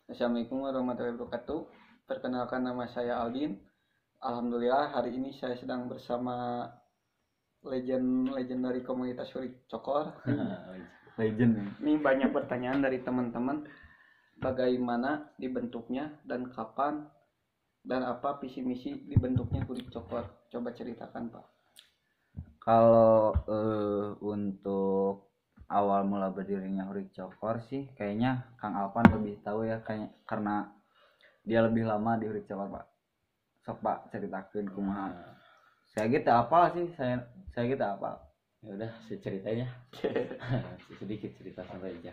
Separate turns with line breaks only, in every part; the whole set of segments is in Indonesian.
Assalamualaikum warahmatullahi wabarakatuh. Perkenalkan nama saya Aldin. Alhamdulillah hari ini saya sedang bersama legend dari komunitas Hurik Cokor.
Legend ya.
Ini banyak pertanyaan dari teman-teman. Bagaimana dibentuknya dan kapan dan apa visi misi dibentuknya Hurik Cokor? Coba ceritakan Pak.
Kalau untuk awal mula berdirinya Hurik Cokor sih kayaknya Kang Alpan lebih tahu ya, kayak karena dia lebih lama di Hurik Cokor Pak. Sok Pak ceritakan kumaha. Saya gitu apa sih, saya gitu apa.
Ya udah, saya ceritain ya. Sedikit cerita santai aja.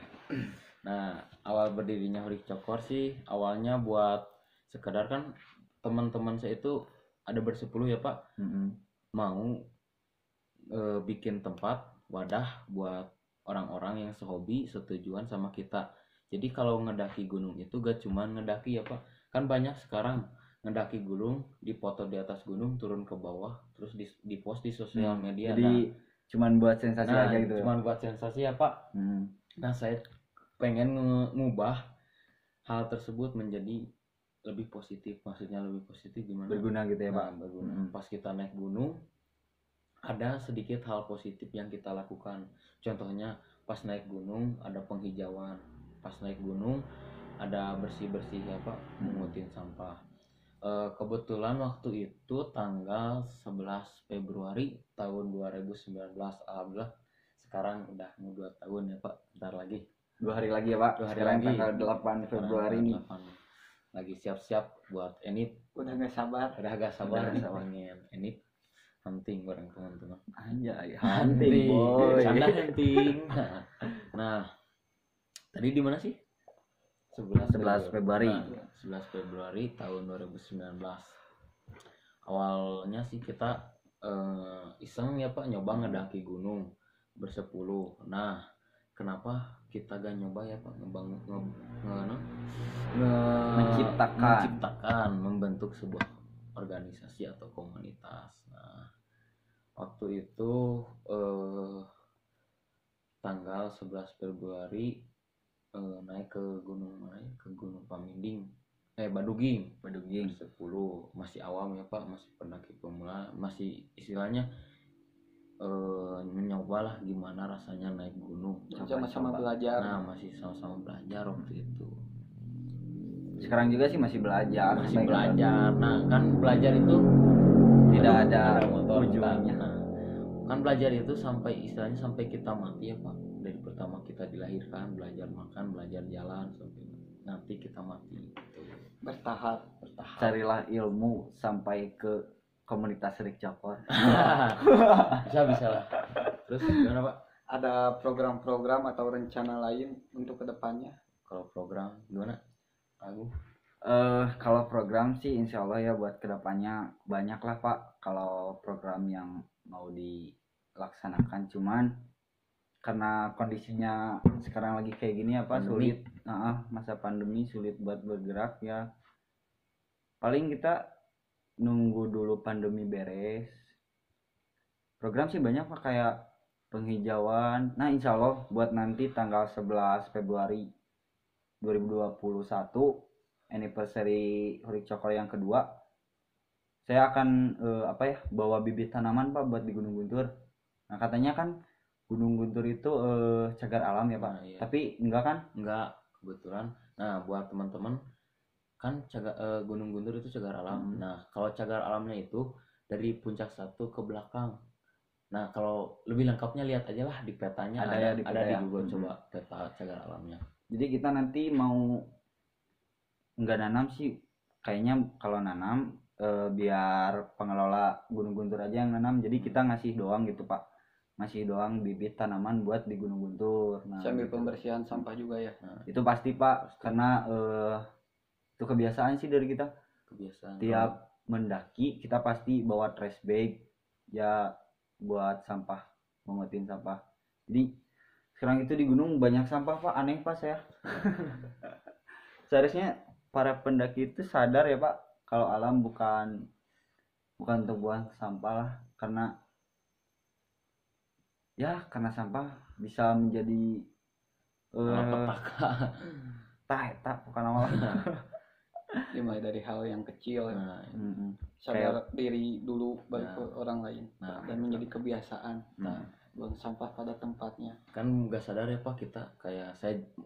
Nah, awal berdirinya Hurik Cokor sih awalnya buat sekedar kan teman-teman saya itu ada bersepuluh ya Pak. Mau bikin tempat wadah buat orang-orang yang sehobi setujuan sama kita. Jadi kalau ngedaki gunung itu gak cuma ngedaki ya Pak, kan banyak sekarang ngedaki gunung, dipoto di atas gunung, turun ke bawah, terus di post di sosial media.
Jadi cuman buat sensasi aja gitu.
Cuman buat sensasi ya Pak. Nah saya pengen ngubah hal tersebut menjadi lebih positif. Maksudnya lebih positif gimana?
Berguna gitu ya Pak.
Berguna. Pas kita naik gunung ada sedikit hal positif yang kita lakukan. Contohnya pas naik gunung ada penghijauan, pas naik gunung ada bersih-bersih ya Pak, mengutin sampah. Kebetulan waktu itu tanggal 11 Februari tahun 2019. Alhamdulillah sekarang udah mau 2 tahun ya Pak, bentar lagi
2 hari lagi ya Pak.
2 hari
sekarang
lagi
tanggal 8 Februari ini.
Lagi siap-siap buat enit.
Udah gak sabar.
Udah agak sabar pengen enit hunting bareng teman-teman.
Anjay, hunting boy.
Canda hunting. Nah, tadi di mana sih?
11 Februari.
Nah, 11 Februari tahun 2019. Awalnya sih kita iseng ya Pak, nyoba ngedaki gunung bersepuluh. Nah, kenapa kita gak nyoba ya Pak menciptakan membentuk sebuah organisasi atau komunitas. Nah, waktu itu tanggal 11 Februari naik ke gunung Paminding, Baduging 10. Masih awam ya Pak, masih pendaki pemula, masih istilahnya mencoba lah gimana rasanya naik gunung,
Sama-sama belajar.
Nah, masih sama-sama belajar waktu itu.
Sekarang juga sih masih belajar.
Nah kan belajar itu
tidak ada
ujungnya. Nah, kan belajar itu sampai istilahnya sampai kita mati ya Pak. Dari pertama kita dilahirkan, belajar makan, belajar jalan, sampai nanti kita mati gitu.
Bertahap.
Carilah ilmu sampai ke komunitas Hurik Cokor.
bisa lah. Terus gimana Pak?
Ada program-program atau rencana lain untuk kedepannya?
Kalau program gimana?
Kalau program sih insya Allah ya buat kedepannya banyak lah Pak. Kalau program yang mau dilaksanakan, cuman karena kondisinya sekarang lagi kayak gini ya Pak, sulit. Masa pandemi sulit buat bergerak ya. Paling kita nunggu dulu pandemi beres. Program sih banyak Pak, kayak penghijauan. Nah insya Allah buat nanti tanggal 11 Februari 2021 anniversary Hurik Cokor yang kedua, saya akan bawa bibit tanaman Pak buat di Gunung Guntur. Nah katanya kan Gunung Guntur itu cagar alam ya Pak. Iya. Tapi enggak kan?
Enggak, kebetulan. Nah buat teman-teman kan Gunung Guntur itu cagar alam. Nah kalau cagar alamnya itu dari puncak satu ke belakang. Nah kalau lebih lengkapnya lihat aja lah di petanya, ada di Google. Coba peta cagar alamnya.
Jadi kita nanti mau enggak nanam sih, kayaknya kalau nanam biar pengelola Gunung Guntur aja yang nanam. Jadi kita ngasih doang gitu Pak, ngasih doang bibit tanaman buat di Gunung Guntur.
Nah, sambil gitu. Pembersihan sampah juga ya.
Nah, itu pasti Pak, karena itu kebiasaan sih dari kita. Tiap mendaki kita pasti bawa trash bag ya buat sampah, mengutin sampah. Jadi sekarang itu di gunung banyak sampah Pak, aneh Pak saya. Seharusnya para pendaki itu sadar ya Pak, kalau alam bukan untuk buang sampah lah, karena sampah bisa menjadi eta bukan awal.
Dimulai dari hal yang kecil ya.
Nah,
Sadar diri dulu baik orang lain dan menjadi kebiasaan. Buang sampah pada tempatnya.
Kan nggak sadar ya Pak, kita kayak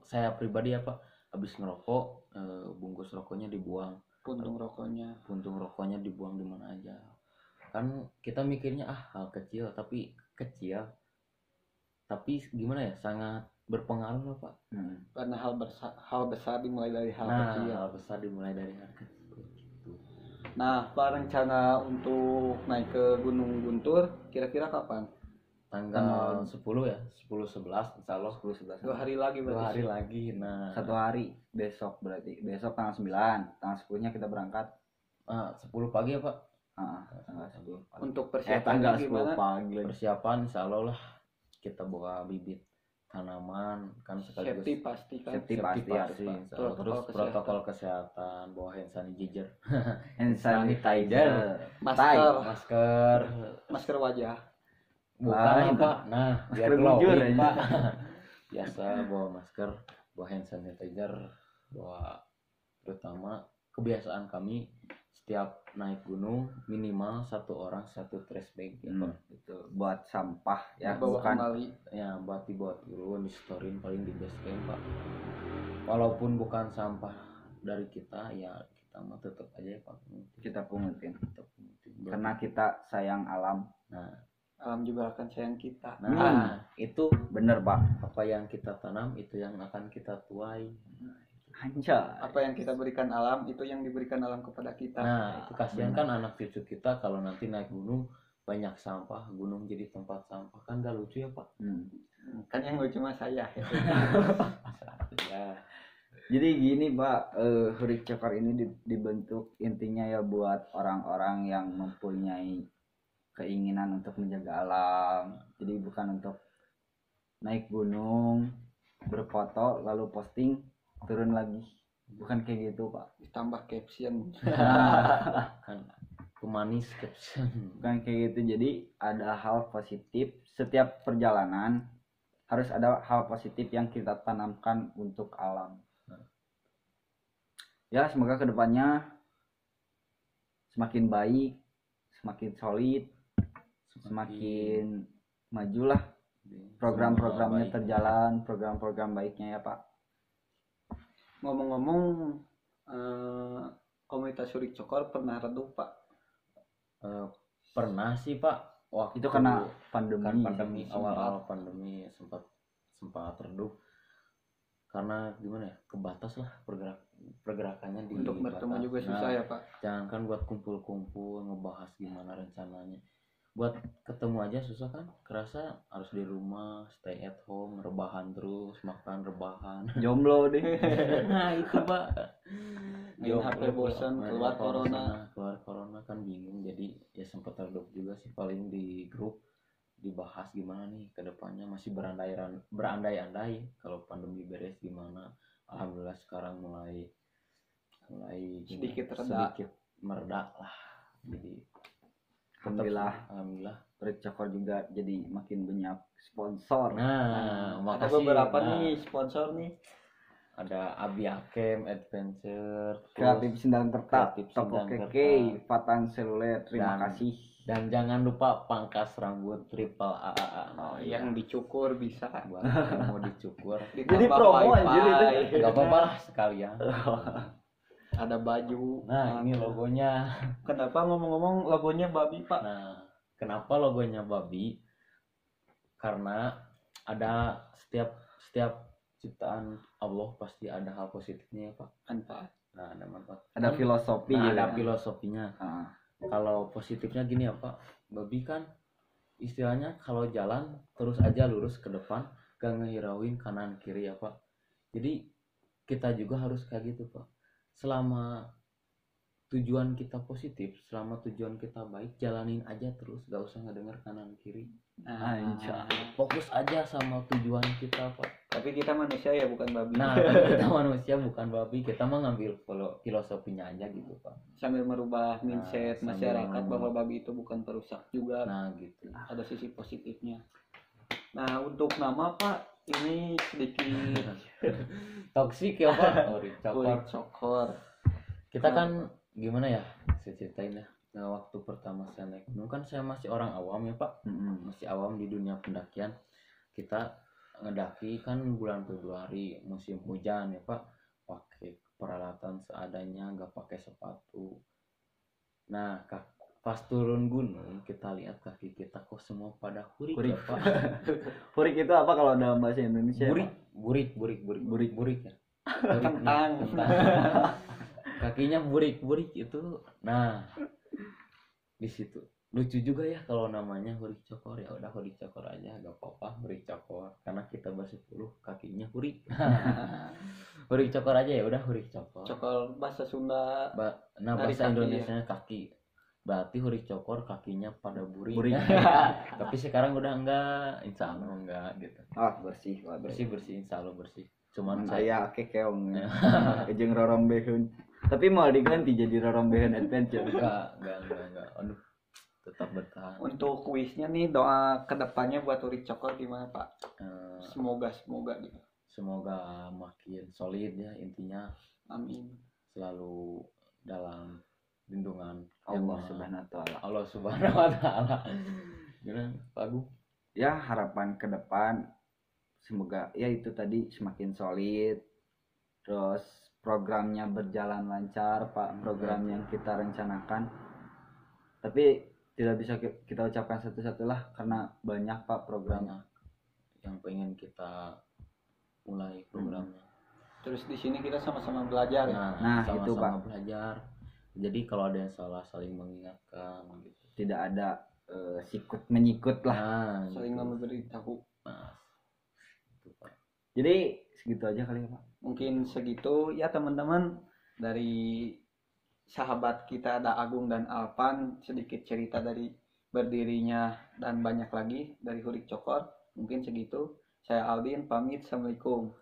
saya pribadi ya Pak, habis ngerokok bungkus rokoknya dibuang,
Puntung rokoknya
dibuang di mana aja. Kan kita mikirnya hal kecil tapi gimana ya, sangat berpengaruh lah Pak.
Karena hal besar dimulai dari hal kecil.
Hal besar dimulai dari hal kecil gitu.
Nah, Pak, rencana untuk naik ke Gunung Guntur kira-kira kapan?
Tanggal 10 ya, 10-11 insya Allah.
10-11
2 hari lagi berarti.
2 hari lagi. Nah,
1 hari besok berarti. Besok tanggal 9, tanggal 10-nya kita berangkat.
10 pagi ya Pak.
Tanggal 10 pagi.
Untuk persiapan
tanggal 10
gimana?
pagi.
Persiapan insya Allah lah, kita bawa bibit tanaman kan sekaligus
Safety pasti kan.
Safety pasti harus, Pak.
insya Allah. Terus protokol kesehatan, bawa hand sanitizer,
hand sanitizer,
masker
wajah.
bukan Pak. Nah, biar
bujur
glowing Pak. Biasa bawa masker, bawa hand sanitizer, bawa, terutama kebiasaan kami setiap naik gunung minimal 1 orang 1 trash bag ya Pak.
Gitu. Buat sampah ya,
Bawa
bukan
kembali.
Ya buat dibawa turun, di storein paling di base camp Pak. Walaupun bukan sampah dari kita ya, kita mah tetap aja ya Pak,
kita pungutin. Karena kita sayang alam.
Alam juga akan sayang kita.
Itu
bener Pak.
apa yang kita tanam itu yang akan kita tuai.
Anjay.
Apa yang kita berikan alam itu yang diberikan alam kepada kita.
Nah, itu kasihan kan anak cucu kita kalau nanti naik gunung banyak sampah, gunung jadi tempat sampah, kan gak lucu ya Pak.
Kan yang lucu mah saya.
Ya.
Jadi gini Pak, Hurik Cokor ini dibentuk intinya ya buat orang-orang yang mempunyai keinginan untuk menjaga alam. Jadi bukan untuk naik gunung, berfoto lalu posting, turun lagi. Bukan kayak gitu Pak.
Ditambah caption.
Kan humanis caption.
Bukan kayak gitu. Jadi ada hal positif setiap perjalanan, harus ada hal positif yang kita tanamkan untuk alam. Ya semoga kedepannya semakin baik, semakin solid, semakin majulah, program-programnya terjalan, program-program baiknya ya Pak.
Ngomong-ngomong, komunitas Hurik Cokor pernah redup Pak?
Pernah sih Pak. Waktu
Itu karena pandemi,
awal-awal pandemi sempat redup karena gimana ya, kebatas lah pergerakannya di
untuk bertemu juga susah ya Pak.
Jangan kan buat kumpul-kumpul ngebahas gimana rencananya, buat ketemu aja susah kan, kerasa harus di rumah, stay at home, rebahan terus, makan rebahan.
Jomblo deh.
Nah itu Pak,
Main HP bosan, keluar
corona kan bingung, jadi ya sempat redup juga sih, paling di grup dibahas gimana nih ke depannya, masih berandai-andai kalau pandemi beres gimana. Alhamdulillah sekarang mulai
sedikit
mereda lah, jadi
Alhamdulillah Hurik Cokor juga jadi makin banyak sponsor.
Ada
makasih.
beberapa nih sponsor nih.
Ada Abiakem Adventure,
Kreatif Sindang Kerta,
Kreatif
Toko
Sindang
Keke, Fatan Seluler, terima kasih.
Dan jangan lupa pangkas rambut triple AAA.
Yang dicukur bisa.
Buat yang mau dicukur.
Jadi promo anjir itu.
Gak apa-apa lah sekalian.
Ada baju.
Nah ini logonya.
Kenapa ngomong-ngomong logonya babi Pak?
Nah kenapa logonya babi? Karena ada setiap ciptaan Allah pasti ada hal positifnya ya Pak.
Manfaat.
Nah ada manfaat.
Ada filosofi.
Ada filosofinya. Kalau positifnya gini ya Pak, babi kan istilahnya kalau jalan terus aja lurus ke depan, gak ngehirauin kanan kiri ya Pak. Jadi kita juga harus kayak gitu Pak. Selama tujuan kita positif, selama tujuan kita baik, jalanin aja terus, gak usah ngedenger kanan kiri. Fokus aja sama tujuan kita Pak.
Tapi kita manusia ya bukan babi.
Nah kita manusia bukan babi, kita mah ngambil filosofinya aja gitu Pak.
Sambil merubah mindset masyarakat bahwa babi itu bukan perusak juga.
Nah gitu.
Ada sisi positifnya. Nah untuk nama Pak, ini sedikit
Toksik ya Pak, Hurik Cokor.
Hurik Cokor.
Kita kan gimana ya, saya ceritain ya. Nah, waktu pertama saya naik gunung kan saya masih orang awam ya Pak, masih awam di dunia pendakian. Kita ngedaki kan bulan Februari musim hujan ya Pak, pakai peralatan seadanya, nggak pakai sepatu. Nah pas turun gunung kita lihat kaki kita kok semua pada hurik ya Pak.
Hurik itu apa kalau dalam bahasa Indonesia?
Burik ya. Burik,
Kentang.
Kakinya burik itu. Nah di situ lucu juga ya kalau namanya Hurik Cokor, ya udah Hurik Cokor aja, gak apa-apa Hurik Cokor karena kita bersepuluh kakinya hurik. Hurik Cokor aja ya udah Hurik Cokor.
Cokor bahasa Sunda.
Nah
dari
bahasa
kaki
Indonesia kaki, berarti Hurik Cokor kakinya pada burik. Tapi sekarang udah enggak, insya Allah enggak gitu.
Bersih
Insya Allah bersih. Cuman
saya keong jeung rorombeheun. Tapi mau diganti jadi rorombeheun adventure.
Enggak. Aduh, tetap bertahan.
Untuk kuisnya nih, doa kedepannya buat Hurik Cokor gimana Pak? Semoga gitu.
Semoga makin solid ya, intinya
Amin.
selalu dalam lindungan
Allah Subhanahu
wa Ta'ala. Gimana Pak Agung?
Ya, harapan ke depan semoga ya itu tadi semakin solid, terus programnya berjalan lancar Pak, program yang kita rencanakan. Tapi tidak bisa kita ucapkan satu-satu lah karena banyak Pak programnya
yang pengen kita mulai programnya.
Terus di sini kita sama-sama belajar ya.
Nah itu Pak, belajar. Jadi kalau ada yang salah saling mengingatkan gitu.
Tidak ada sikut menyikut lah.
Saling memberitahu.
Nah, itu Pak.
Jadi segitu aja kali ya Pak.
Mungkin segitu ya teman-teman, dari sahabat kita ada Agung dan Alpan, sedikit cerita dari berdirinya dan banyak lagi dari Hurik Cokor. Mungkin segitu. Saya Aldin pamit. Assalamualaikum.